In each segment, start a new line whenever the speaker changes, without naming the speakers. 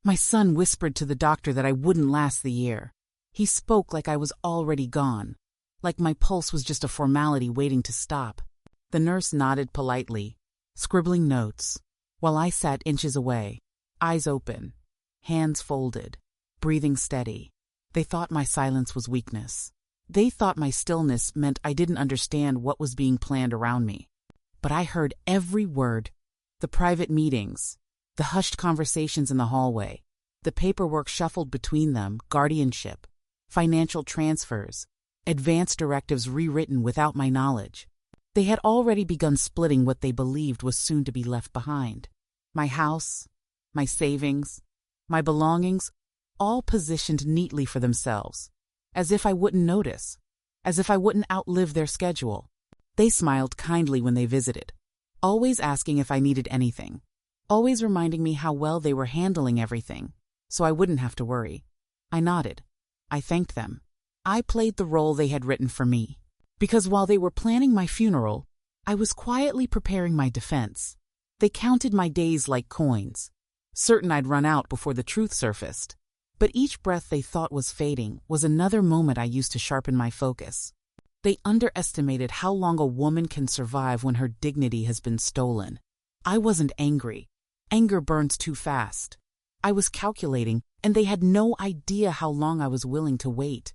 My son whispered to the doctor that I wouldn't last the year. He spoke like I was already gone, like my pulse was just a formality waiting to stop. The nurse nodded politely, scribbling notes, while I sat inches away, eyes open, hands folded, breathing steady. They thought my silence was weakness. They thought my stillness meant I didn't understand what was being planned around me. But I heard every word. The private meetings, the hushed conversations in the hallway, the paperwork shuffled between them, guardianship, financial transfers, advance directives rewritten without my knowledge. They had already begun splitting what they believed was soon to be left behind. My house, my savings, my belongings, all positioned neatly for themselves, as if I wouldn't notice, as if I wouldn't outlive their schedule. They smiled kindly when they visited, always asking if I needed anything, always reminding me how well they were handling everything, so I wouldn't have to worry. I nodded. I thanked them. I played the role they had written for me, because while they were planning my funeral, I was quietly preparing my defense. They counted my days like coins, certain I'd run out before the truth surfaced. But each breath they thought was fading was another moment I used to sharpen my focus. They underestimated how long a woman can survive when her dignity has been stolen. I wasn't angry. Anger burns too fast. I was calculating, and they had no idea how long I was willing to wait.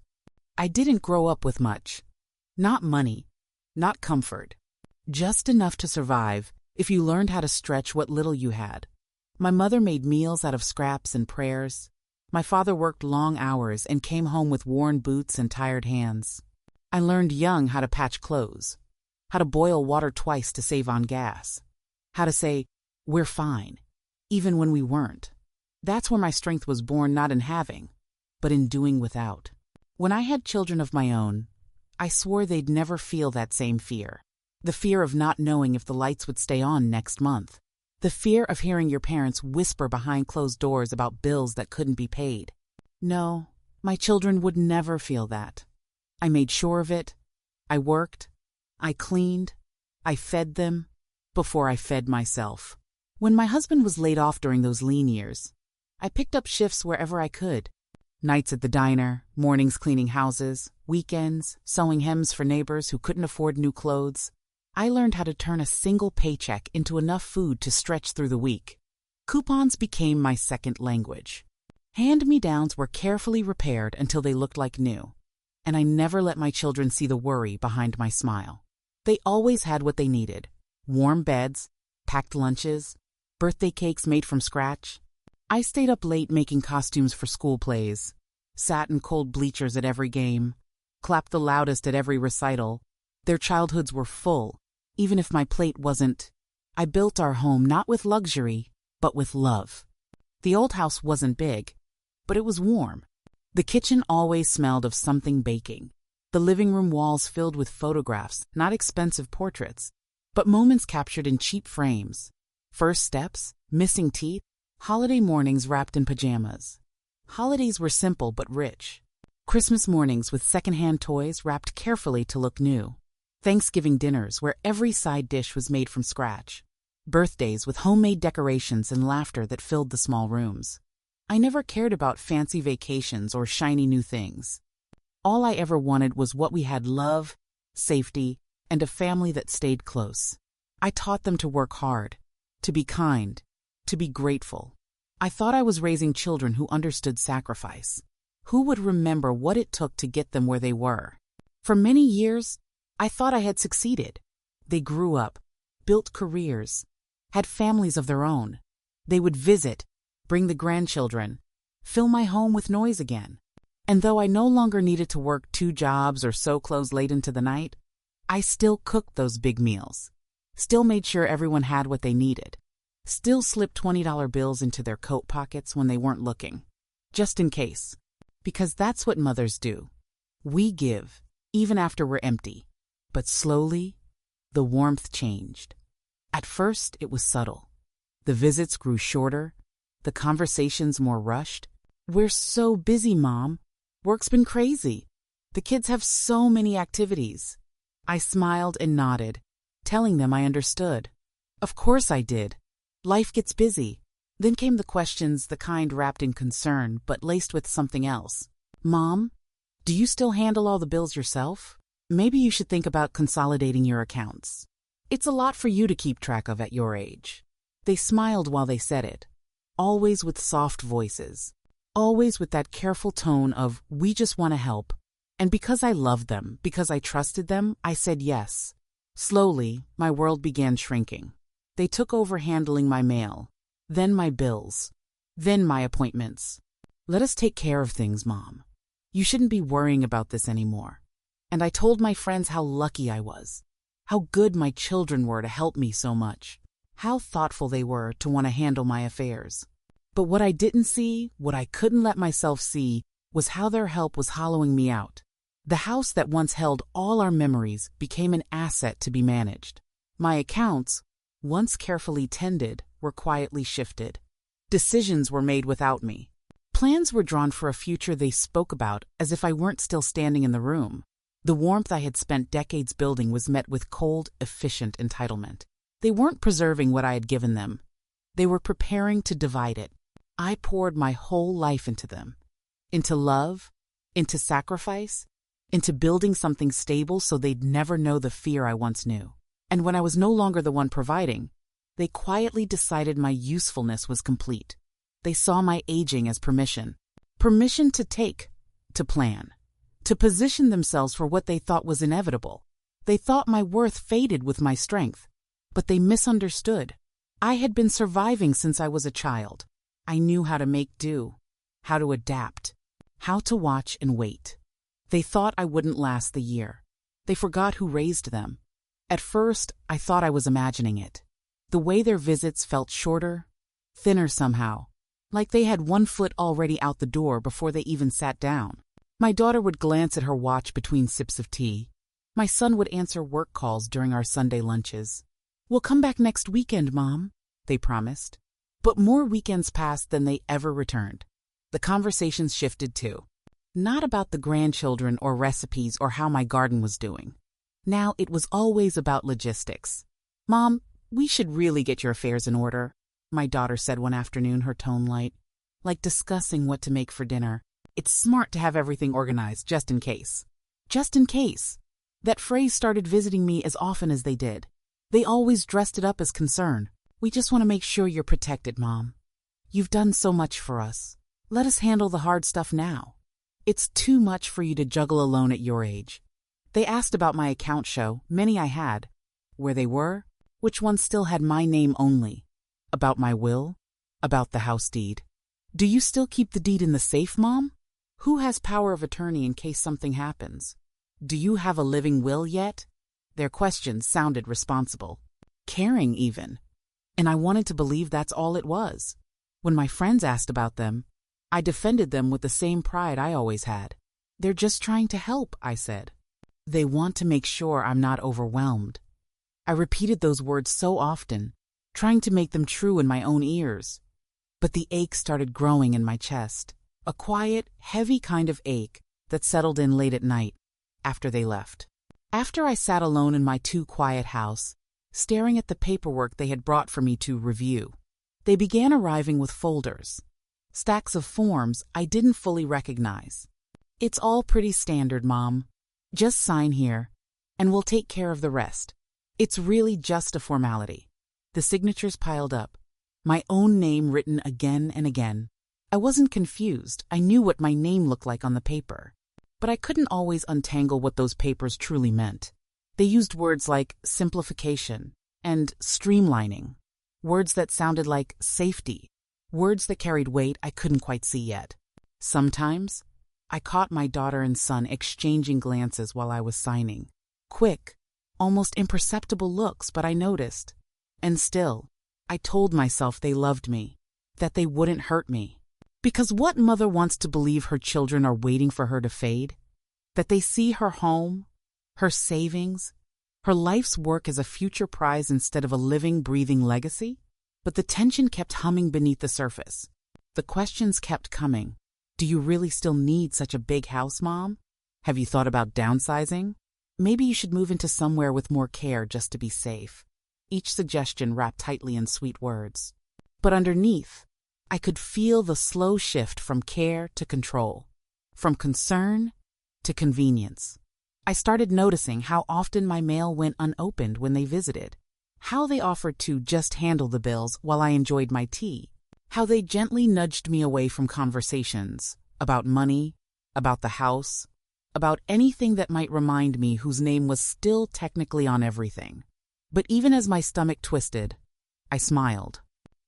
I didn't grow up with much. Not money, not comfort. Just enough to survive if you learned how to stretch what little you had. My mother made meals out of scraps and prayers. My father worked long hours and came home with worn boots and tired hands. I learned young how to patch clothes, how to boil water twice to save on gas, how to say, "We're fine," even when we weren't. That's where my strength was born, not in having, but in doing without. When I had children of my own, I swore they'd never feel that same fear. The fear of not knowing if the lights would stay on next month. The fear of hearing your parents whisper behind closed doors about bills that couldn't be paid. No, my children would never feel that. I made sure of it. I worked. I cleaned. I fed them before I fed myself. When my husband was laid off during those lean years, I picked up shifts wherever I could. Nights at the diner, mornings cleaning houses, weekends, sewing hems for neighbors who couldn't afford new clothes. I learned how to turn a single paycheck into enough food to stretch through the week. Coupons became my second language. Hand-me-downs were carefully repaired until they looked like new, and I never let my children see the worry behind my smile. They always had what they needed: warm beds, packed lunches, birthday cakes made from scratch. I stayed up late making costumes for school plays, sat in cold bleachers at every game, clapped the loudest at every recital. Their childhoods were full, even if my plate wasn't. I built our home not with luxury, but with love. The old house wasn't big, but it was warm. The kitchen always smelled of something baking. The living room walls filled with photographs, not expensive portraits, but moments captured in cheap frames. First steps, missing teeth, holiday mornings wrapped in pajamas. Holidays were simple but rich. Christmas mornings with secondhand toys wrapped carefully to look new. Thanksgiving dinners where every side dish was made from scratch. Birthdays with homemade decorations and laughter that filled the small rooms. I never cared about fancy vacations or shiny new things. All I ever wanted was what we had: love, safety, and a family that stayed close. I taught them to work hard, to be kind, to be grateful. I thought I was raising children who understood sacrifice, who would remember what it took to get them where they were. For many years, I thought I had succeeded. They grew up, built careers, had families of their own. They would visit, bring the grandchildren, fill my home with noise again. And though I no longer needed to work 2 jobs or sew clothes late into the night, I still cooked those big meals, still made sure everyone had what they needed, still slipped $20 bills into their coat pockets when they weren't looking, just in case. Because that's what mothers do. We give, even after we're empty. But slowly, the warmth changed. At first, it was subtle. The visits grew shorter, the conversations more rushed. "We're so busy, Mom. Work's been crazy. The kids have so many activities." I smiled and nodded, telling them I understood. Of course I did. Life gets busy. Then came the questions, the kind wrapped in concern, but laced with something else. Mom, do you still handle all the bills yourself? Maybe you should think about consolidating your accounts. It's a lot for you to keep track of at your age. They smiled while they said it, always with soft voices, always with that careful tone of, we just want to help. And because I loved them, because I trusted them, I said yes. Slowly, my world began shrinking. They took over handling my mail, then my bills, then my appointments. Let us take care of things, Mom. You shouldn't be worrying about this anymore. And I told my friends how lucky I was, how good my children were to help me so much, how thoughtful they were to want to handle my affairs. But what I didn't see, what I couldn't let myself see, was how their help was hollowing me out. The house that once held all our memories became an asset to be managed. My accounts, once carefully tended, were quietly shifted. Decisions were made without me. Plans were drawn for a future they spoke about as if I weren't still standing in the room. The warmth I had spent decades building was met with cold, efficient entitlement. They weren't preserving what I had given them. They were preparing to divide it. I poured my whole life into them. Into love, into sacrifice, into building something stable so they'd never know the fear I once knew. And when I was no longer the one providing, they quietly decided my usefulness was complete. They saw my aging as permission. Permission to take, to plan, to position themselves for what they thought was inevitable. They thought my worth faded with my strength, but they misunderstood. I had been surviving since I was a child. I knew how to make do, how to adapt, how to watch and wait. They thought I wouldn't last the year. They forgot who raised them. At first, I thought I was imagining it. The way their visits felt shorter, thinner somehow, like they had one foot already out the door before they even sat down. My daughter would glance at her watch between sips of tea. My son would answer work calls during our Sunday lunches. We'll come back next weekend, Mom, they promised. But more weekends passed than they ever returned. The conversations shifted too. Not about the grandchildren or recipes or how my garden was doing. Now it was always about logistics. Mom, we should really get your affairs in order, my daughter said one afternoon, her tone light, like discussing what to make for dinner. It's smart to have everything organized just in case. Just in case. That phrase started visiting me as often as they did. They always dressed it up as concern. We just want to make sure you're protected, Mom. You've done so much for us. Let us handle the hard stuff now. It's too much for you to juggle alone at your age. They asked about my account show, many I had, where they were, which ones still had my name only, about my will, about the house deed. Do you still keep the deed in the safe, Mom? Who has power of attorney in case something happens? Do you have a living will yet? Their questions sounded responsible, caring even. And I wanted to believe that's all it was. When my friends asked about them, I defended them with the same pride I always had. They're just trying to help, I said. They want to make sure I'm not overwhelmed. I repeated those words so often, trying to make them true in my own ears. But the ache started growing in my chest, a quiet, heavy kind of ache that settled in late at night, after they left. After I sat alone in my too quiet house, staring at the paperwork they had brought for me to review, they began arriving with folders, stacks of forms I didn't fully recognize. It's all pretty standard, Mom. Just sign here, and we'll take care of the rest. It's really just a formality. The signatures piled up, my own name written again and again. I wasn't confused. I knew what my name looked like on the paper. But I couldn't always untangle what those papers truly meant. They used words like simplification and streamlining, words that sounded like safety, words that carried weight I couldn't quite see yet. Sometimes, I caught my daughter and son exchanging glances while I was signing. Quick, almost imperceptible looks, but I noticed. And still, I told myself they loved me, that they wouldn't hurt me. Because what mother wants to believe her children are waiting for her to fade? That they see her home, her savings, her life's work as a future prize instead of a living, breathing legacy? But the tension kept humming beneath the surface. The questions kept coming. Do you really still need such a big house, Mom? Have you thought about downsizing? Maybe you should move into somewhere with more care just to be safe. Each suggestion wrapped tightly in sweet words. But underneath, I could feel the slow shift from care to control, from concern to convenience. I started noticing how often my mail went unopened when they visited, how they offered to just handle the bills while I enjoyed my tea, how they gently nudged me away from conversations about money, about the house, about anything that might remind me whose name was still technically on everything. But even as my stomach twisted, I smiled.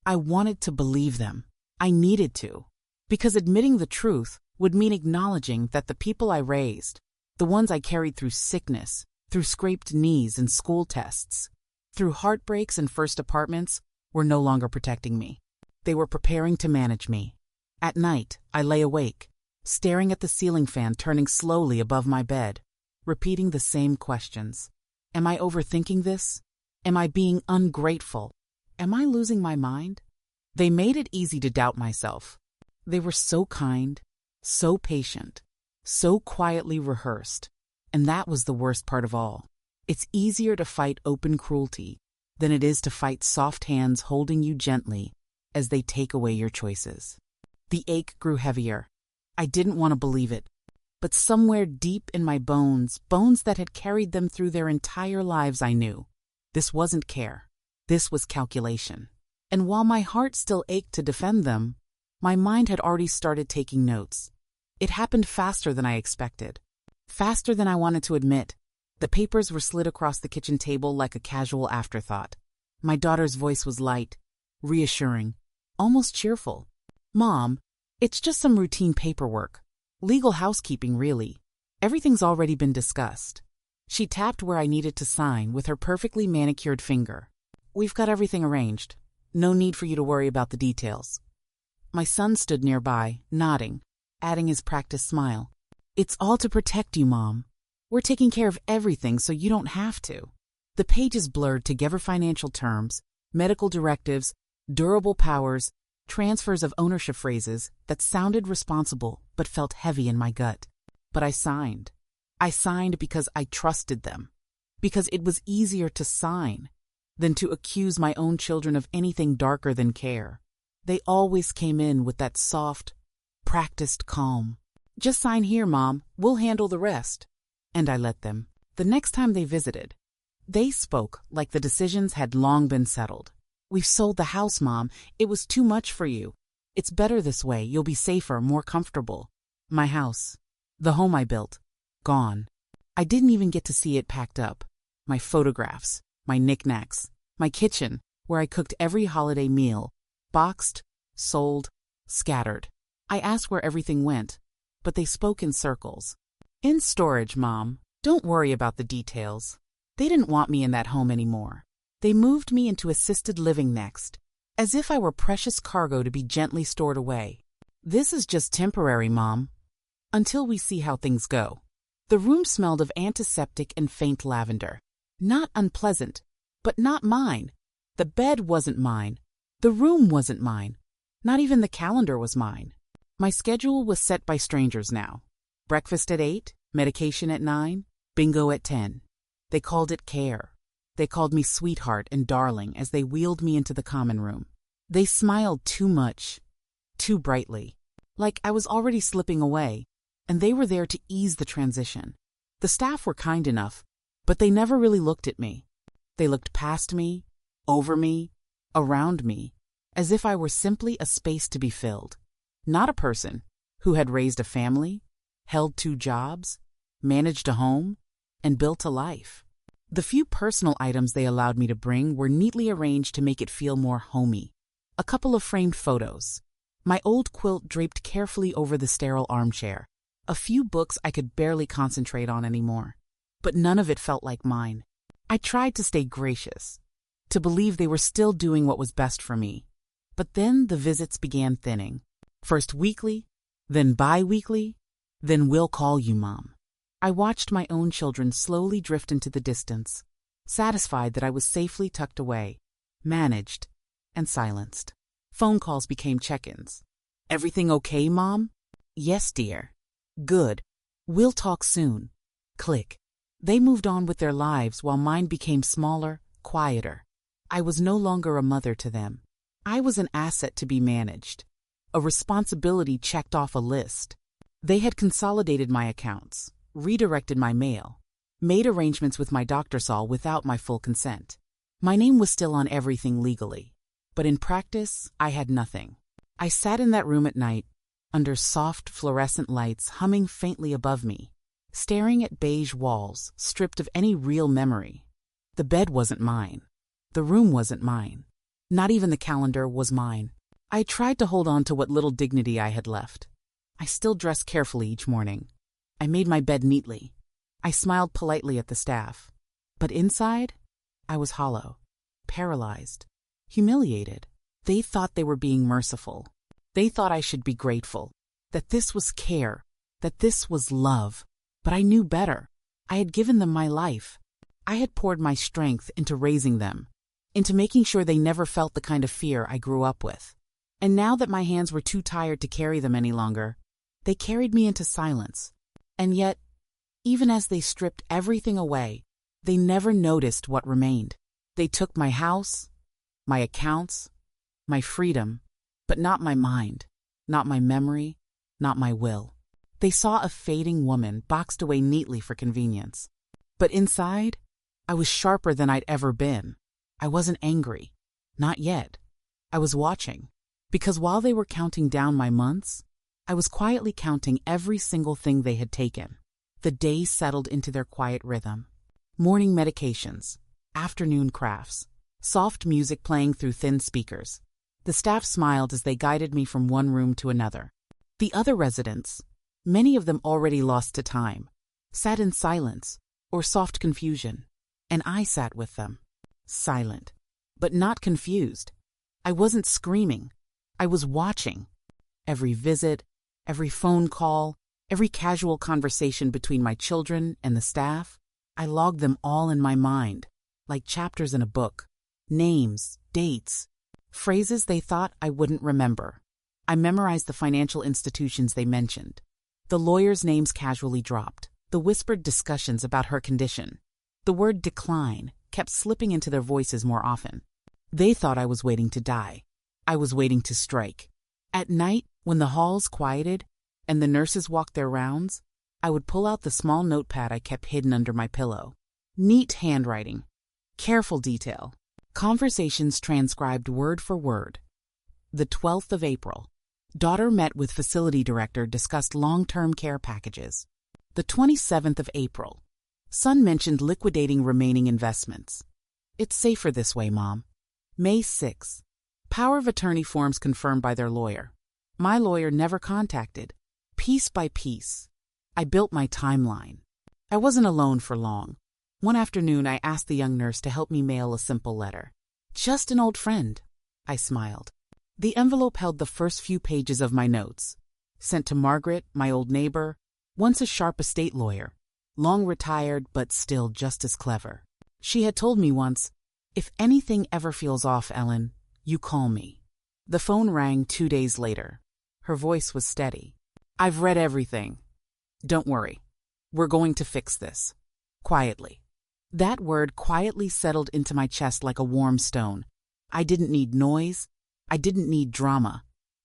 I wanted to believe them. I needed to, because admitting the truth would mean acknowledging that the people I raised, the ones I carried through sickness, through scraped knees and school tests, through heartbreaks and first apartments, were no longer protecting me. They were preparing to manage me. At night, I lay awake, staring at the ceiling fan turning slowly above my bed, repeating the same questions. Am I overthinking this? Am I being ungrateful? Am I losing my mind? They made it easy to doubt myself. They were so kind, so patient, so quietly rehearsed. And that was the worst part of all. It's easier to fight open cruelty than it is to fight soft hands holding you gently as they take away your choices. The ache grew heavier. I didn't want to believe it. But somewhere deep in my bones that had carried them through their entire lives, I knew. This wasn't care. This was calculation. And while my heart still ached to defend them, my mind had already started taking notes. It happened faster than I expected. Faster than I wanted to admit. The papers were slid across the kitchen table like a casual afterthought. My daughter's voice was light, reassuring, almost cheerful. Mom, it's just some routine paperwork. Legal housekeeping, really. Everything's already been discussed. She tapped where I needed to sign with her perfectly manicured finger. We've got everything arranged. No need for you to worry about the details. My son stood nearby, nodding, adding his practiced smile. It's all to protect you, Mom. We're taking care of everything so you don't have to. The pages blurred together financial terms, medical directives, durable powers, transfers of ownership phrases that sounded responsible but felt heavy in my gut. But I signed. I signed because I trusted them. Because it was easier to sign than to accuse my own children of anything darker than care. They always came in with that soft, practiced calm. Just sign here, Mom. We'll handle the rest. And I let them. The next time they visited, they spoke like the decisions had long been settled. We've sold the house, Mom. It was too much for you. It's better this way. You'll be safer, more comfortable. My house, the home I built, gone. I didn't even get to see it packed up. My photographs, my knickknacks, my kitchen, where I cooked every holiday meal, boxed, sold, scattered. I asked where everything went, but they spoke in circles. In storage, Mom. Don't worry about the details. They didn't want me in that home anymore. They moved me into assisted living next, as if I were precious cargo to be gently stored away. This is just temporary, Mom, until we see how things go. The room smelled of antiseptic and faint lavender. Not unpleasant, but not mine. The bed wasn't mine. The room wasn't mine. Not even the calendar was mine. My schedule was set by strangers now. Breakfast at 8, medication at 9, bingo at 10. They called it care. They called me sweetheart and darling as they wheeled me into the common room. They smiled too much, too brightly, like I was already slipping away, and they were there to ease the transition. The staff were kind enough, but they never really looked at me. They looked past me, over me, around me, as if I were simply a space to be filled. Not a person who had raised a family, held 2 jobs, managed a home, and built a life. The few personal items they allowed me to bring were neatly arranged to make it feel more homey. A couple of framed photos, my old quilt draped carefully over the sterile armchair, a few books I could barely concentrate on anymore. But none of it felt like mine. I tried to stay gracious, to believe they were still doing what was best for me. But then the visits began thinning. First weekly, then bi-weekly, then we'll call you, Mom. I watched my own children slowly drift into the distance, satisfied that I was safely tucked away, managed, and silenced. Phone calls became check-ins. Everything okay, Mom? Yes, dear. Good. We'll talk soon. Click. They moved on with their lives while mine became smaller, quieter. I was no longer a mother to them. I was an asset to be managed, a responsibility checked off a list. They had consolidated my accounts, redirected my mail, made arrangements with my doctor's all without my full consent. My name was still on everything legally, but in practice, I had nothing. I sat in that room at night, under soft fluorescent lights humming faintly above me, staring at beige walls stripped of any real memory. The bed wasn't mine. The room wasn't mine. Not even the calendar was mine. I tried to hold on to what little dignity I had left. I still dressed carefully each morning. I made my bed neatly. I smiled politely at the staff. But inside, I was hollow, paralyzed, humiliated. They thought they were being merciful. They thought I should be grateful, that this was care, that this was love. But I knew better. I had given them my life. I had poured my strength into raising them, into making sure they never felt the kind of fear I grew up with. And now that my hands were too tired to carry them any longer, they carried me into silence. And yet, even as they stripped everything away, they never noticed what remained. They took my house, my accounts, my freedom, but not my mind, not my memory, not my will. They saw a fading woman boxed away neatly for convenience. But inside, I was sharper than I'd ever been. I wasn't angry. Not yet. I was watching. Because while they were counting down my months, I was quietly counting every single thing they had taken. The days settled into their quiet rhythm. Morning medications, afternoon crafts, soft music playing through thin speakers. The staff smiled as they guided me from one room to another. The other residents, many of them already lost to time, sat in silence or soft confusion, and I sat with them, silent, but not confused. I wasn't screaming. I was watching. Every visit, every phone call, every casual conversation between my children and the staff, I logged them all in my mind, like chapters in a book. Names, dates, phrases they thought I wouldn't remember. I memorized the financial institutions they mentioned. The lawyers' names casually dropped. The whispered discussions about her condition. The word decline kept slipping into their voices more often. They thought I was waiting to die. I was waiting to strike. At night, when the halls quieted and the nurses walked their rounds, I would pull out the small notepad I kept hidden under my pillow. Neat handwriting. Careful detail. Conversations transcribed word for word. The 12th of April. Daughter met with facility director, discussed long-term care packages. The 27th of April. Son mentioned liquidating remaining investments. It's safer this way, Mom. May 6th. Power of attorney forms confirmed by their lawyer. My lawyer never contacted. Piece by piece, I built my timeline. I wasn't alone for long. One afternoon, I asked the young nurse to help me mail a simple letter. Just an old friend, I smiled. The envelope held the first few pages of my notes. Sent to Margaret, my old neighbor, once a sharp estate lawyer, long retired but still just as clever. She had told me once, "If anything ever feels off, Ellen, you call me." The phone rang 2 days later. Her voice was steady. "I've read everything. Don't worry. We're going to fix this." Quietly. That word quietly settled into my chest like a warm stone. I didn't need noise. I didn't need drama.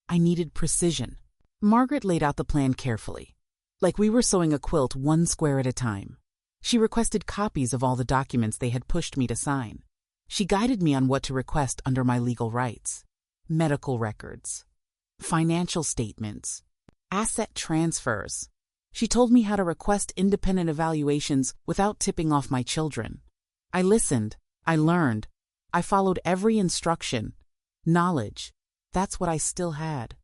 I needed precision. Margaret laid out the plan carefully, like we were sewing a quilt one square at a time. She requested copies of all the documents they had pushed me to sign. She guided me on what to request under my legal rights. Medical records, financial statements, asset transfers. She told me how to request independent evaluations without tipping off my children. I listened. I learned. I followed every instruction. Knowledge. That's what I still had.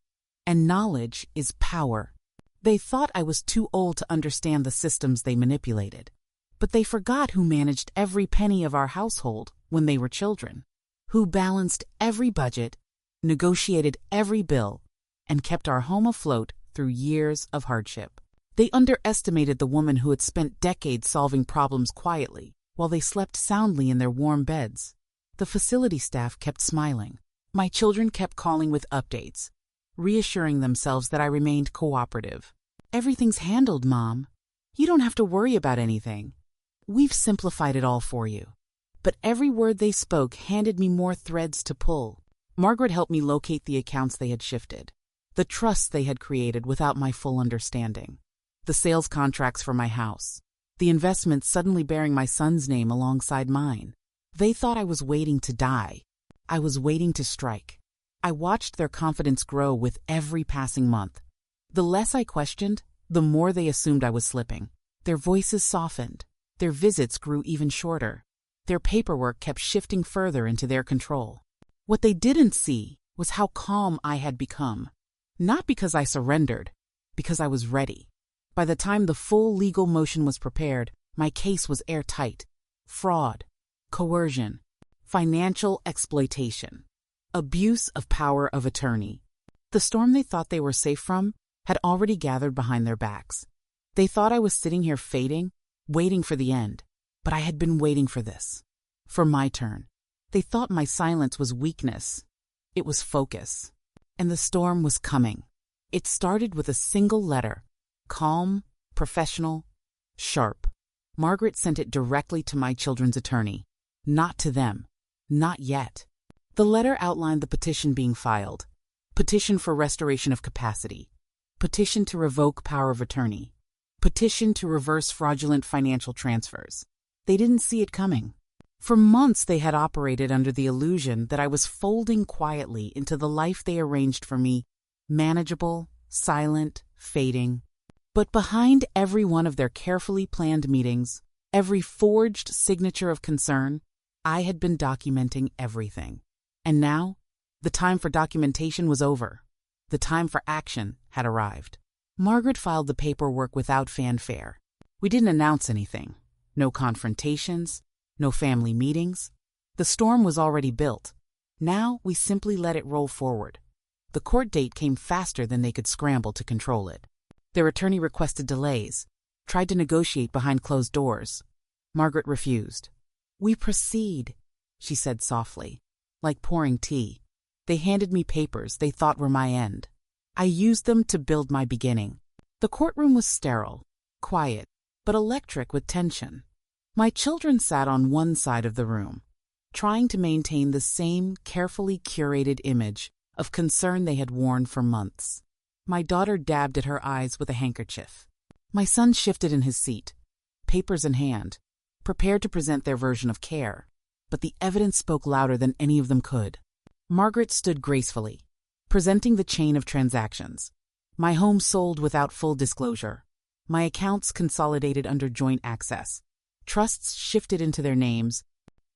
And knowledge is power. They thought I was too old to understand the systems they manipulated. But they forgot who managed every penny of our household when they were children, who balanced every budget, negotiated every bill, and kept our home afloat through years of hardship. They underestimated the woman who had spent decades solving problems quietly while they slept soundly in their warm beds. The facility staff kept smiling. My children kept calling with updates, reassuring themselves that I remained cooperative. "Everything's handled, Mom. You don't have to worry about anything. We've simplified it all for you." But every word they spoke handed me more threads to pull. Margaret helped me locate the accounts they had shifted. The trust they had created without my full understanding. The sales contracts for my house. The investments suddenly bearing my son's name alongside mine. They thought I was waiting to die. I was waiting to strike. I watched their confidence grow with every passing month. The less I questioned, the more they assumed I was slipping. Their voices softened. Their visits grew even shorter. Their paperwork kept shifting further into their control. What they didn't see was how calm I had become. Not because I surrendered, because I was ready. By the time the full legal motion was prepared, my case was airtight. Fraud, coercion, financial exploitation, abuse of power of attorney. The storm they thought they were safe from had already gathered behind their backs. They thought I was sitting here fading, waiting for the end, but I had been waiting for this. For my turn. They thought my silence was weakness. It was focus. And the storm was coming. It started with a single letter. Calm, professional, sharp. Margaret sent it directly to my children's attorney. Not to them. Not yet. The letter outlined the petition being filed. Petition for restoration of capacity. Petition to revoke power of attorney. Petition to reverse fraudulent financial transfers. They didn't see it coming. For months they had operated under the illusion that I was folding quietly into the life they arranged for me, manageable, silent, fading. But behind every one of their carefully planned meetings, every forged signature of concern, I had been documenting everything. And now, the time for documentation was over. The time for action had arrived. Margaret filed the paperwork without fanfare. We didn't announce anything. No confrontations, no family meetings. The storm was already built. Now we simply let it roll forward. The court date came faster than they could scramble to control it. Their attorney requested delays, tried to negotiate behind closed doors. Margaret refused. "We proceed," she said softly, like pouring tea. They handed me papers they thought were my end. I used them to build my beginning. The courtroom was sterile, quiet, but electric with tension. My children sat on one side of the room, trying to maintain the same carefully curated image of concern they had worn for months. My daughter dabbed at her eyes with a handkerchief. My son shifted in his seat, papers in hand, prepared to present their version of care, but the evidence spoke louder than any of them could. Margaret stood gracefully, presenting the chain of transactions. My home sold without full disclosure. My accounts consolidated under joint access. Trusts shifted into their names.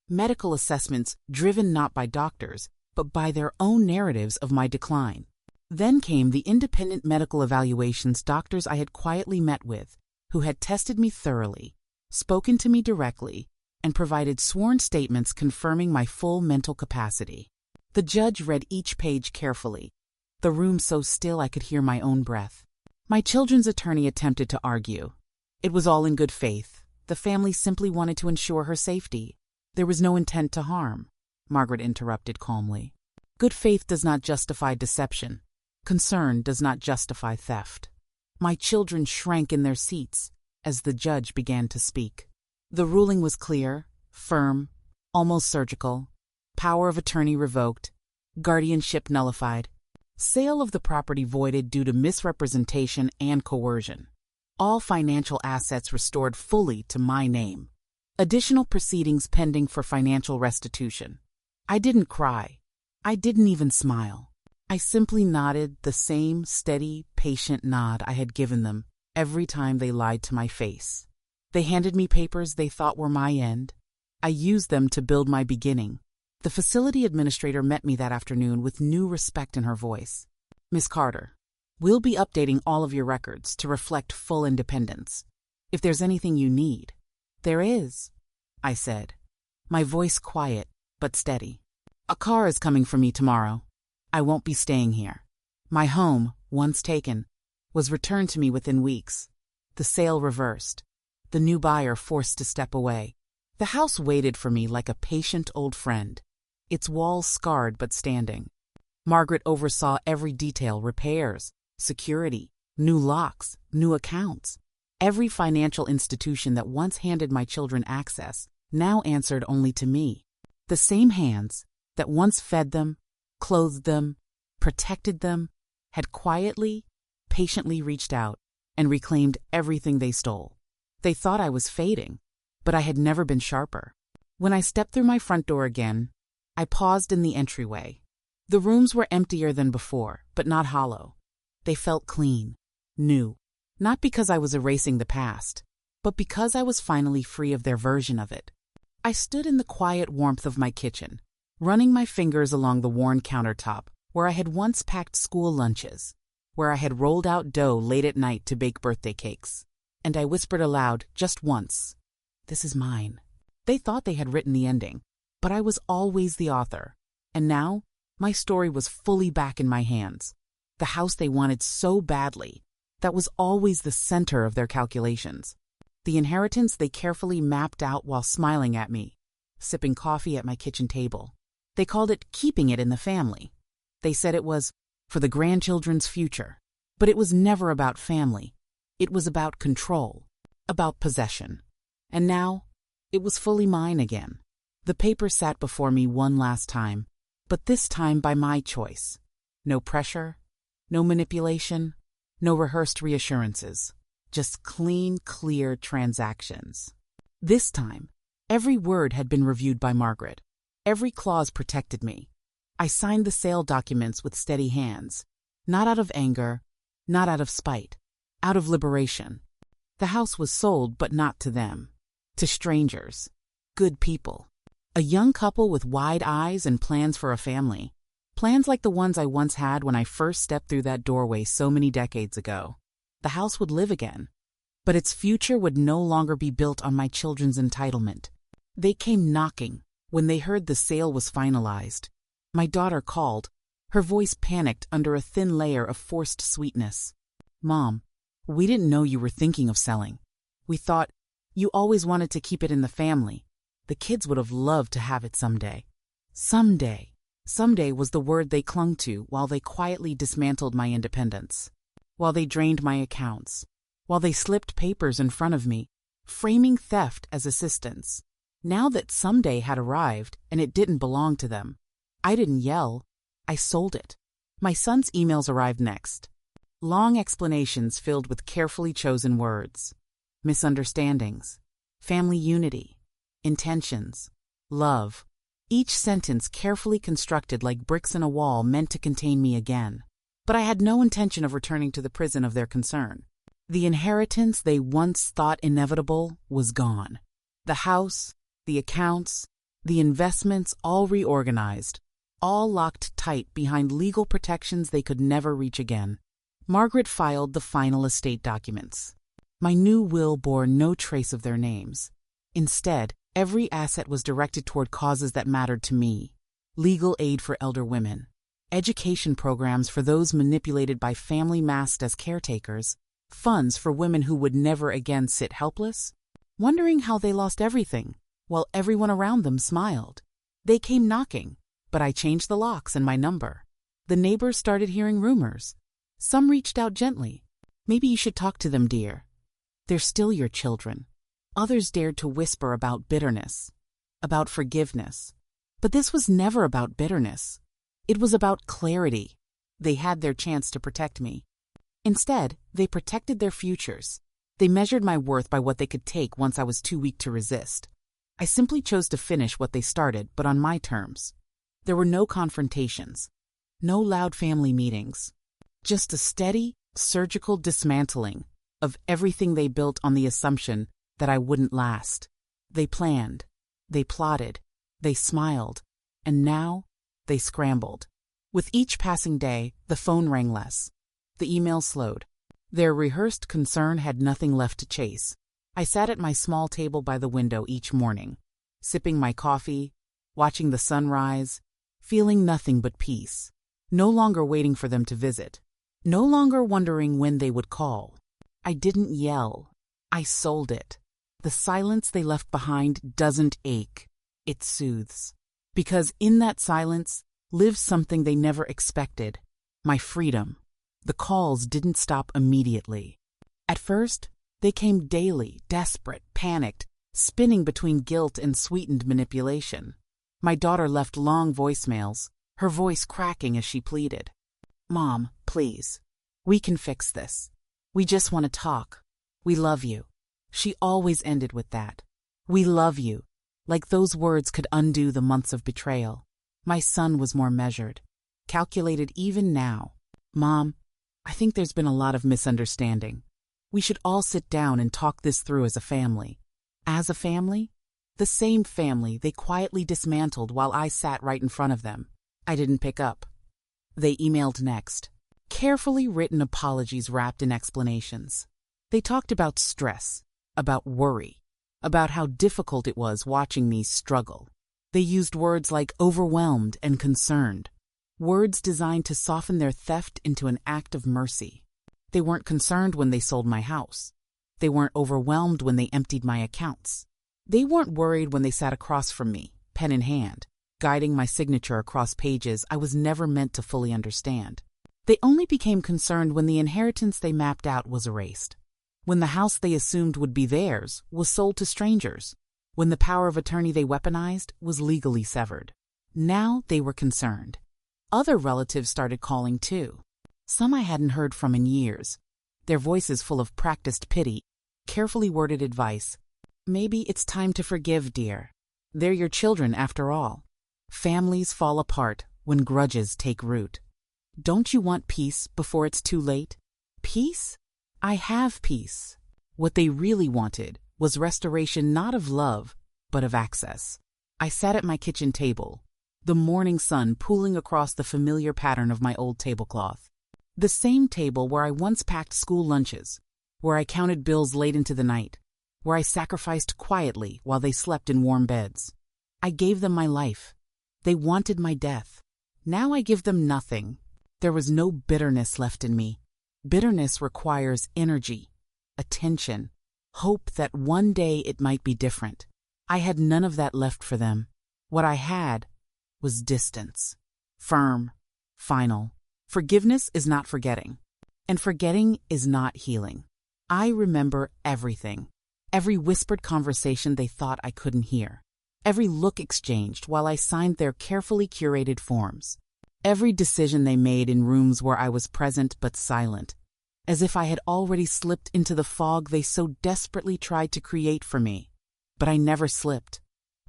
Medical assessments driven not by doctors, but by their own narratives of my decline. Then came the independent medical evaluations doctors I had quietly met with, who had tested me thoroughly, spoken to me directly, and provided sworn statements confirming my full mental capacity. The judge read each page carefully, the room so still I could hear my own breath. My children's attorney attempted to argue. It was all in good faith. The family simply wanted to ensure her safety. There was no intent to harm, Margaret interrupted calmly. Good faith does not justify deception. Concern does not justify theft. My children shrank in their seats as the judge began to speak. The ruling was clear, firm, almost surgical. Power of attorney revoked. Guardianship nullified. Sale of the property voided due to misrepresentation and coercion. All financial assets restored fully to my name. Additional proceedings pending for financial restitution. I didn't cry. I didn't even smile. I simply nodded the same steady, patient nod I had given them every time they lied to my face. They handed me papers they thought were my end. I used them to build my beginning. The facility administrator met me that afternoon with new respect in her voice. "Miss Carter, we'll be updating all of your records to reflect full independence. If there's anything you need." "There is," I said, my voice quiet but steady. "A car is coming for me tomorrow. I won't be staying here." My home, once taken, was returned to me within weeks. The sale reversed. The new buyer forced to step away. The house waited for me like a patient old friend, its walls scarred but standing. Margaret oversaw every detail: repairs, security, new locks, new accounts. Every financial institution that once handed my children access now answered only to me. The same hands that once fed them, clothed them, protected them, had quietly, patiently reached out and reclaimed everything they stole. They thought I was fading, but I had never been sharper. When I stepped through my front door again, I paused in the entryway. The rooms were emptier than before, but not hollow. They felt clean, new, not because I was erasing the past, but because I was finally free of their version of it. I stood in the quiet warmth of my kitchen, running my fingers along the worn countertop where I had once packed school lunches, where I had rolled out dough late at night to bake birthday cakes. And I whispered aloud just once, "This is mine." They thought they had written the ending, but I was always the author. And now, my story was fully back in my hands. The house they wanted so badly, that was always the center of their calculations. The inheritance they carefully mapped out while smiling at me, sipping coffee at my kitchen table. They called it keeping it in the family. They said it was for the grandchildren's future. But it was never about family. It was about control, about possession. And now, it was fully mine again. The paper sat before me one last time, but this time by my choice. No pressure, no manipulation, no rehearsed reassurances. Just clean, clear transactions. This time, every word had been reviewed by Margaret. Every clause protected me. I signed the sale documents with steady hands, not out of anger, not out of spite, out of liberation. The house was sold, but not to them. To strangers. Good people. A young couple with wide eyes and plans for a family. Plans like the ones I once had when I first stepped through that doorway so many decades ago. The house would live again, but its future would no longer be built on my children's entitlement. They came knocking when they heard the sale was finalized. My daughter called, her voice panicked under a thin layer of forced sweetness. "Mom, we didn't know you were thinking of selling. We thought you always wanted to keep it in the family. The kids would have loved to have it someday." Someday. Someday was the word they clung to while they quietly dismantled my independence. While they drained my accounts, while they slipped papers in front of me, framing theft as assistance. Now that someday had arrived and it didn't belong to them, I didn't yell, I sold it. My son's emails arrived next. Long explanations filled with carefully chosen words. Misunderstandings, family unity, intentions, love. Each sentence carefully constructed like bricks in a wall meant to contain me again. But I had no intention of returning to the prison of their concern. The inheritance they once thought inevitable was gone. The house, the accounts, the investments all reorganized, all locked tight behind legal protections they could never reach again. Margaret filed the final estate documents. My new will bore no trace of their names. Instead, every asset was directed toward causes that mattered to me. Legal aid for elder women. Education programs for those manipulated by family masked as caretakers, funds for women who would never again sit helpless, wondering how they lost everything, while everyone around them smiled. They came knocking, but I changed the locks and my number. The neighbors started hearing rumors. Some reached out gently. "Maybe you should talk to them, dear. They're still your children." Others dared to whisper about bitterness, about forgiveness. But this was never about bitterness. It was about clarity. They had their chance to protect me. Instead, they protected their futures. They measured my worth by what they could take once I was too weak to resist. I simply chose to finish what they started, but on my terms. There were no confrontations, no loud family meetings, just a steady, surgical dismantling of everything they built on the assumption that I wouldn't last. They planned, they plotted, they smiled, and now they scrambled. With each passing day, the phone rang less. The emails slowed. Their rehearsed concern had nothing left to chase. I sat at my small table by the window each morning, sipping my coffee, watching the sun rise, feeling nothing but peace. No longer waiting for them to visit. No longer wondering when they would call. I didn't yell. I sold it. The silence they left behind doesn't ache. It soothes. Because in that silence lives something they never expected. My freedom. The calls didn't stop immediately. At first, they came daily, desperate, panicked, spinning between guilt and sweetened manipulation. My daughter left long voicemails, her voice cracking as she pleaded. Mom, please. We can fix this. We just want to talk. We love you. She always ended with that. We love you. Like those words could undo the months of betrayal. My son was more measured, calculated even now. Mom, I think there's been a lot of misunderstanding. We should all sit down and talk this through as a family. As a family? The same family they quietly dismantled while I sat right in front of them. I didn't pick up. They emailed next. Carefully written apologies wrapped in explanations. They talked about stress, about worry, about how difficult it was watching me struggle. They used words like overwhelmed and concerned, words designed to soften their theft into an act of mercy. They weren't concerned when they sold my house. They weren't overwhelmed when they emptied my accounts. They weren't worried when they sat across from me, pen in hand, guiding my signature across pages I was never meant to fully understand. They only became concerned when the inheritance they mapped out was erased, when the house they assumed would be theirs was sold to strangers, when the power of attorney they weaponized was legally severed. Now they were concerned. Other relatives started calling too. Some I hadn't heard from in years, their voices full of practiced pity, carefully worded advice. Maybe it's time to forgive, dear. They're your children after all. Families fall apart when grudges take root. Don't you want peace before it's too late? Peace? I have peace. What they really wanted was restoration not of love, but of access. I sat at my kitchen table, the morning sun pooling across the familiar pattern of my old tablecloth. The same table where I once packed school lunches, where I counted bills late into the night, where I sacrificed quietly while they slept in warm beds. I gave them my life. They wanted my death. Now I give them nothing. There was no bitterness left in me. Bitterness requires energy, attention, hope that one day it might be different. I had none of that left for them. What I had was distance. Firm, final. Forgiveness is not forgetting, and forgetting is not healing. I remember everything. Every whispered conversation they thought I couldn't hear. Every look exchanged while I signed their carefully curated forms. Every decision they made in rooms where I was present but silent, as if I had already slipped into the fog they so desperately tried to create for me. But I never slipped.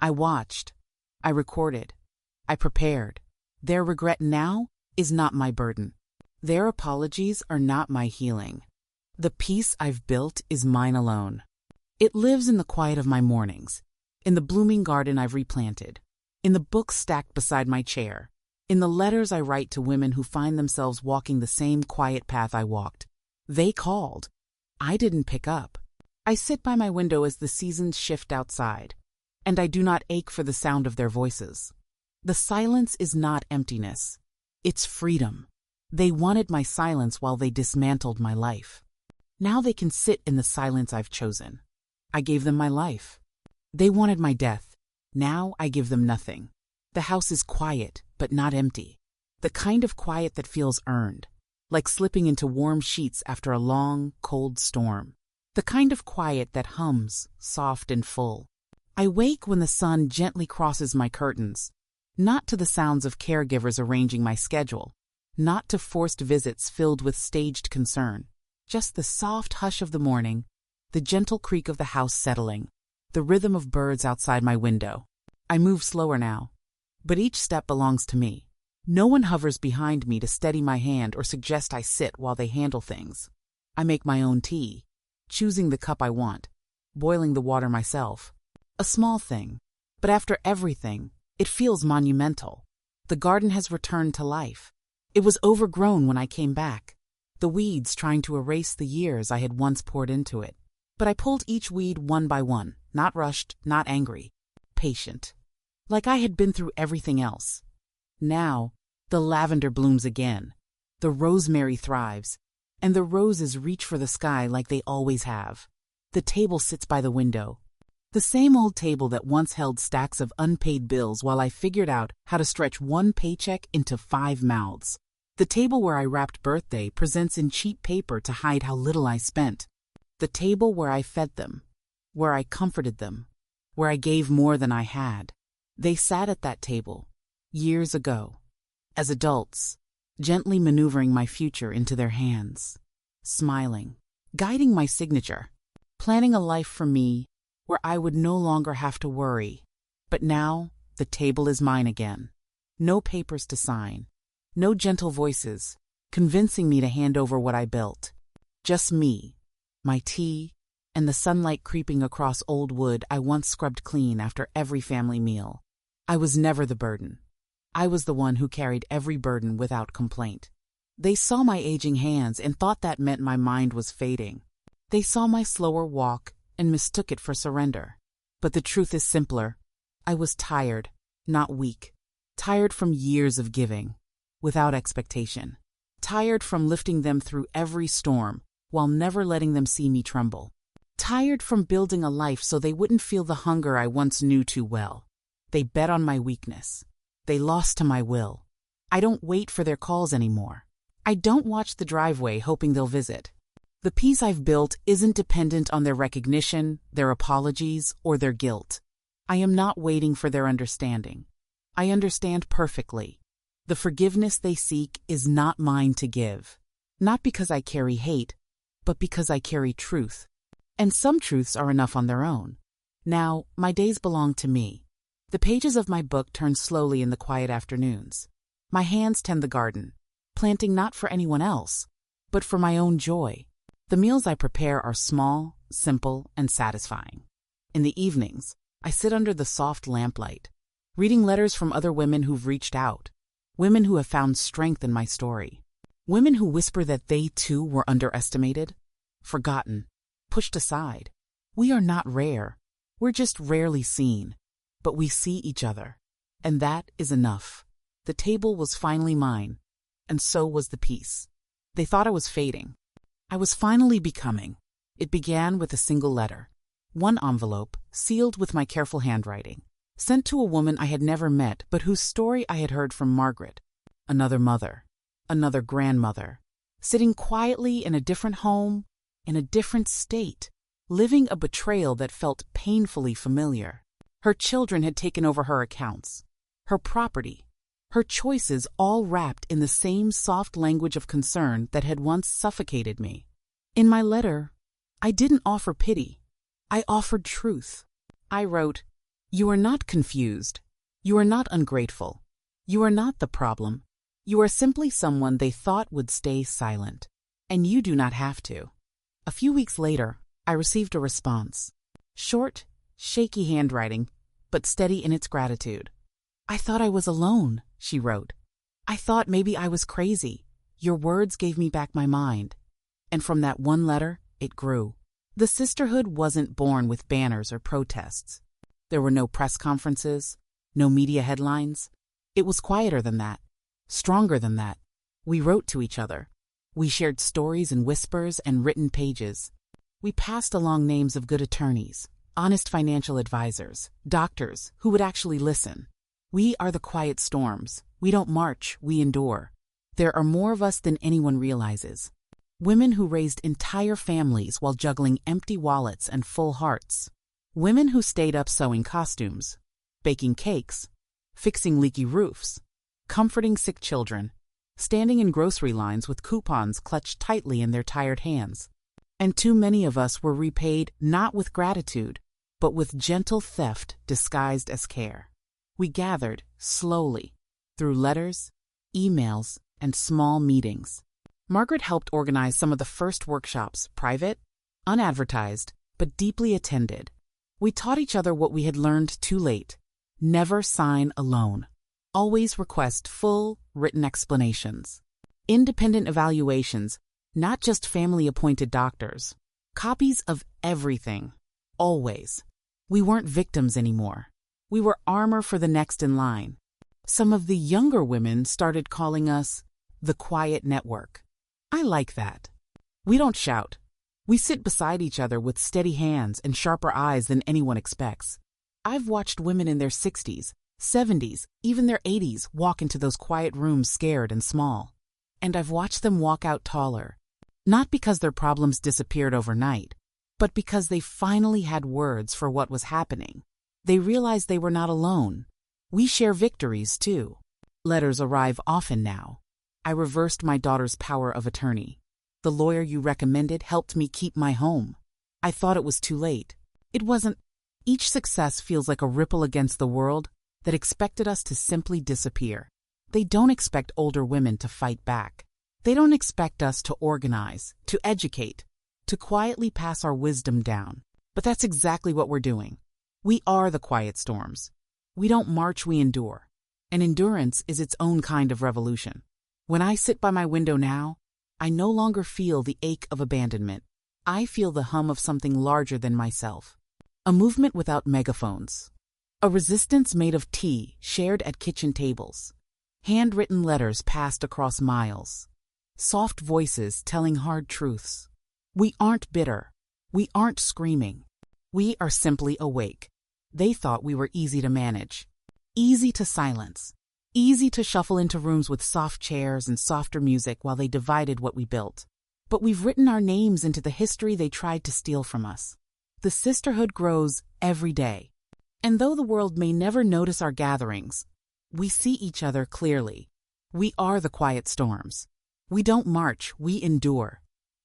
I watched. I recorded. I prepared. Their regret now is not my burden. Their apologies are not my healing. The peace I've built is mine alone. It lives in the quiet of my mornings, in the blooming garden I've replanted, in the books stacked beside my chair, in the letters I write to women who find themselves walking the same quiet path I walked. They called. I didn't pick up. I sit by my window as the seasons shift outside, and I do not ache for the sound of their voices. The silence is not emptiness. It's freedom. They wanted my silence while they dismantled my life. Now they can sit in the silence I've chosen. I gave them my life. They wanted my death. Now I give them nothing. The house is quiet, but not empty. The kind of quiet that feels earned, like slipping into warm sheets after a long, cold storm. The kind of quiet that hums, soft and full. I wake when the sun gently crosses my curtains, not to the sounds of caregivers arranging my schedule, not to forced visits filled with staged concern, just the soft hush of the morning, the gentle creak of the house settling, the rhythm of birds outside my window. I move slower now, but each step belongs to me. No one hovers behind me to steady my hand or suggest I sit while they handle things. I make my own tea, choosing the cup I want, boiling the water myself. A small thing, but after everything, it feels monumental. The garden has returned to life. It was overgrown when I came back, the weeds trying to erase the years I had once poured into it. But I pulled each weed one by one, not rushed, not angry, patient, like I had been through everything else. Now, the lavender blooms again, the rosemary thrives, and the roses reach for the sky like they always have. The table sits by the window, the same old table that once held stacks of unpaid bills while I figured out how to stretch one paycheck into 5 mouths. The table where I wrapped birthday presents in cheap paper to hide how little I spent. The table where I fed them, where I comforted them, where I gave more than I had. They sat at that table, years ago, as adults, gently maneuvering my future into their hands, smiling, guiding my signature, planning a life for me where I would no longer have to worry. But now, the table is mine again. No papers to sign, no gentle voices convincing me to hand over what I built. Just me, my tea, and the sunlight creeping across old wood I once scrubbed clean after every family meal. I was never the burden. I was the one who carried every burden without complaint. They saw my aging hands and thought that meant my mind was fading. They saw my slower walk and mistook it for surrender. But the truth is simpler. I was tired, not weak. Tired from years of giving, without expectation. Tired from lifting them through every storm, while never letting them see me tremble. Tired from building a life so they wouldn't feel the hunger I once knew too well. They bet on my weakness. They lost to my will. I don't wait for their calls anymore. I don't watch the driveway hoping they'll visit. The peace I've built isn't dependent on their recognition, their apologies, or their guilt. I am not waiting for their understanding. I understand perfectly. The forgiveness they seek is not mine to give. Not because I carry hate, but because I carry truth. And some truths are enough on their own. Now, my days belong to me. The pages of my book turn slowly in the quiet afternoons. My hands tend the garden, planting not for anyone else, but for my own joy. The meals I prepare are small, simple, and satisfying. In the evenings, I sit under the soft lamplight, reading letters from other women who've reached out, women who have found strength in my story, women who whisper that they too were underestimated, forgotten, pushed aside. We are not rare. We're just rarely seen. But we see each other, and that is enough. The table was finally mine, and so was the peace. They thought I was fading. I was finally becoming. It began with a single letter. One envelope, sealed with my careful handwriting, sent to a woman I had never met but whose story I had heard from Margaret. Another mother, another grandmother, sitting quietly in a different home, in a different state, living a betrayal that felt painfully familiar. Her children had taken over her accounts, her property, her choices, all wrapped in the same soft language of concern that had once suffocated me. In my letter, I didn't offer pity. I offered truth. I wrote, "You are not confused. You are not ungrateful. You are not the problem. You are simply someone they thought would stay silent. And you do not have to." A few weeks later, I received a response. Short, shaky handwriting, but steady in its gratitude. "I thought I was alone," she wrote. "I thought maybe I was crazy. Your words gave me back my mind." And from that one letter, it grew. The sisterhood wasn't born with banners or protests. There were no press conferences, no media headlines. It was quieter than that, stronger than that. We wrote to each other. We shared stories in whispers and written pages. We passed along names of good attorneys, honest financial advisors, doctors who would actually listen. We are the quiet storms. We don't march, we endure. There are more of us than anyone realizes. Women who raised entire families while juggling empty wallets and full hearts. Women who stayed up sewing costumes, baking cakes, fixing leaky roofs, comforting sick children, standing in grocery lines with coupons clutched tightly in their tired hands. And too many of us were repaid not with gratitude, but with gentle theft disguised as care. We gathered, slowly, through letters, emails, and small meetings. Margaret helped organize some of the first workshops, private, unadvertised, but deeply attended. We taught each other what we had learned too late. Never sign alone. Always request full, written explanations. Independent evaluations, not just family-appointed doctors. Copies of everything. Always. We weren't victims anymore. We were armor for the next in line. Some of the younger women started calling us the Quiet Network. I like that. We don't shout. We sit beside each other with steady hands and sharper eyes than anyone expects. I've watched women in their 60s, 70s, even their 80s walk into those quiet rooms scared and small. And I've watched them walk out taller. Not because their problems disappeared overnight, but because they finally had words for what was happening. They realized they were not alone. We share victories, too. Letters arrive often now. I reversed my daughter's power of attorney. The lawyer you recommended helped me keep my home. I thought it was too late. It wasn't. Each success feels like a ripple against the world that expected us to simply disappear. They don't expect older women to fight back. They don't expect us to organize, to educate, to quietly pass our wisdom down. But that's exactly what we're doing. We are the quiet storms. We don't march, we endure. And endurance is its own kind of revolution. When I sit by my window now, I no longer feel the ache of abandonment. I feel the hum of something larger than myself. A movement without megaphones. A resistance made of tea shared at kitchen tables. Handwritten letters passed across miles. Soft voices telling hard truths. We aren't bitter. We aren't screaming. We are simply awake. They thought we were easy to manage. Easy to silence. Easy to shuffle into rooms with soft chairs and softer music while they divided what we built. But we've written our names into the history they tried to steal from us. The sisterhood grows every day. And though the world may never notice our gatherings, we see each other clearly. We are the quiet storms. We don't march, we endure.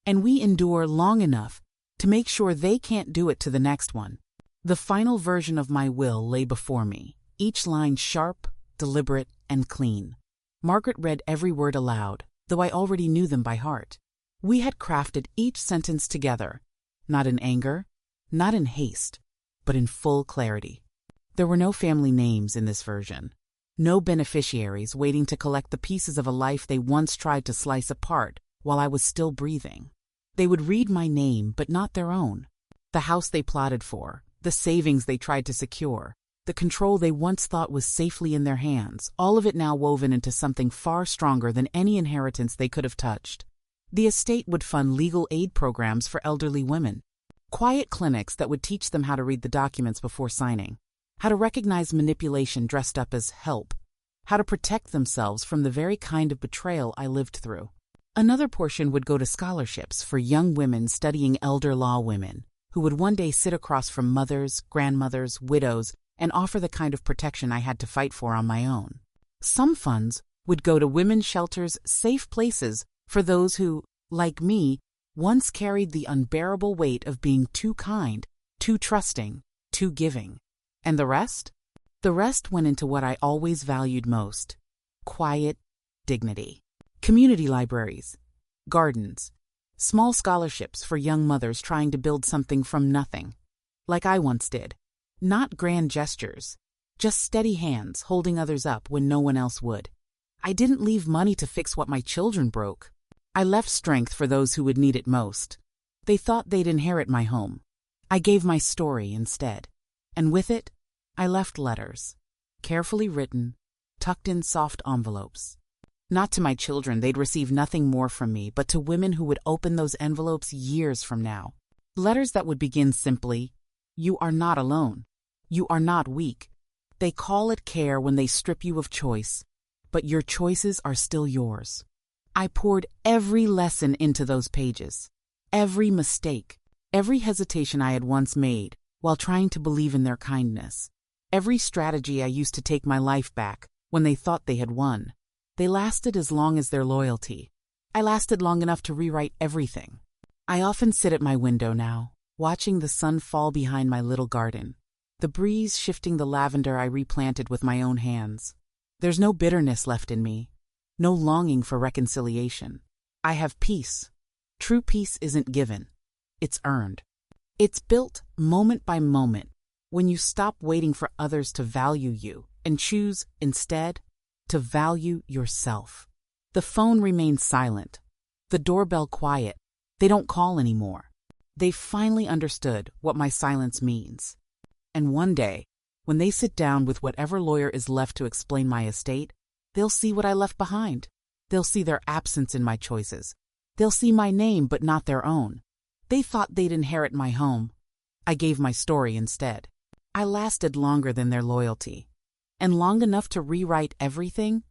And we endure long enough to make sure they can't do it to the next one. The final version of my will lay before me, each line sharp, deliberate, and clean. Margaret read every word aloud, though I already knew them by heart. We had crafted each sentence together, not in anger, not in haste, but in full clarity. There were no family names in this version. No beneficiaries waiting to collect the pieces of a life they once tried to slice apart while I was still breathing. They would read my name, but not their own. The house they plotted for, the savings they tried to secure, the control they once thought was safely in their hands, all of it now woven into something far stronger than any inheritance they could have touched. The estate would fund legal aid programs for elderly women, quiet clinics that would teach them how to read the documents before signing, how to recognize manipulation dressed up as help, how to protect themselves from the very kind of betrayal I lived through. Another portion would go to scholarships for young women studying elder law women, who would one day sit across from mothers, grandmothers, widows, and offer the kind of protection I had to fight for on my own. Some funds would go to women's shelters, safe places for those who, like me, once carried the unbearable weight of being too kind, too trusting, too giving. And the rest? The rest went into what I always valued most: quiet dignity. Community libraries, gardens, small scholarships for young mothers trying to build something from nothing, like I once did. Not grand gestures, just steady hands holding others up when no one else would. I didn't leave money to fix what my children broke. I left strength for those who would need it most. They thought they'd inherit my home. I gave my story instead. And with it, I left letters, carefully written, tucked in soft envelopes. Not to my children, they'd receive nothing more from me, but to women who would open those envelopes years from now. Letters that would begin simply, "You are not alone. You are not weak. They call it care when they strip you of choice, but your choices are still yours." I poured every lesson into those pages, every mistake, every hesitation I had once made while trying to believe in their kindness, every strategy I used to take my life back when they thought they had won. They lasted as long as their loyalty. I lasted long enough to rewrite everything. I often sit at my window now, watching the sun fall behind my little garden, the breeze shifting the lavender I replanted with my own hands. There's no bitterness left in me, no longing for reconciliation. I have peace. True peace isn't given. It's earned. It's built moment by moment when you stop waiting for others to value you and choose, instead, to value yourself. The phone remains silent. The doorbell quiet. They don't call anymore. They've finally understood what my silence means. And one day, when they sit down with whatever lawyer is left to explain my estate, they'll see what I left behind. They'll see their absence in my choices. They'll see my name but not their own. They thought they'd inherit my home. I gave my story instead. I lasted longer than their loyalty, and long enough to rewrite everything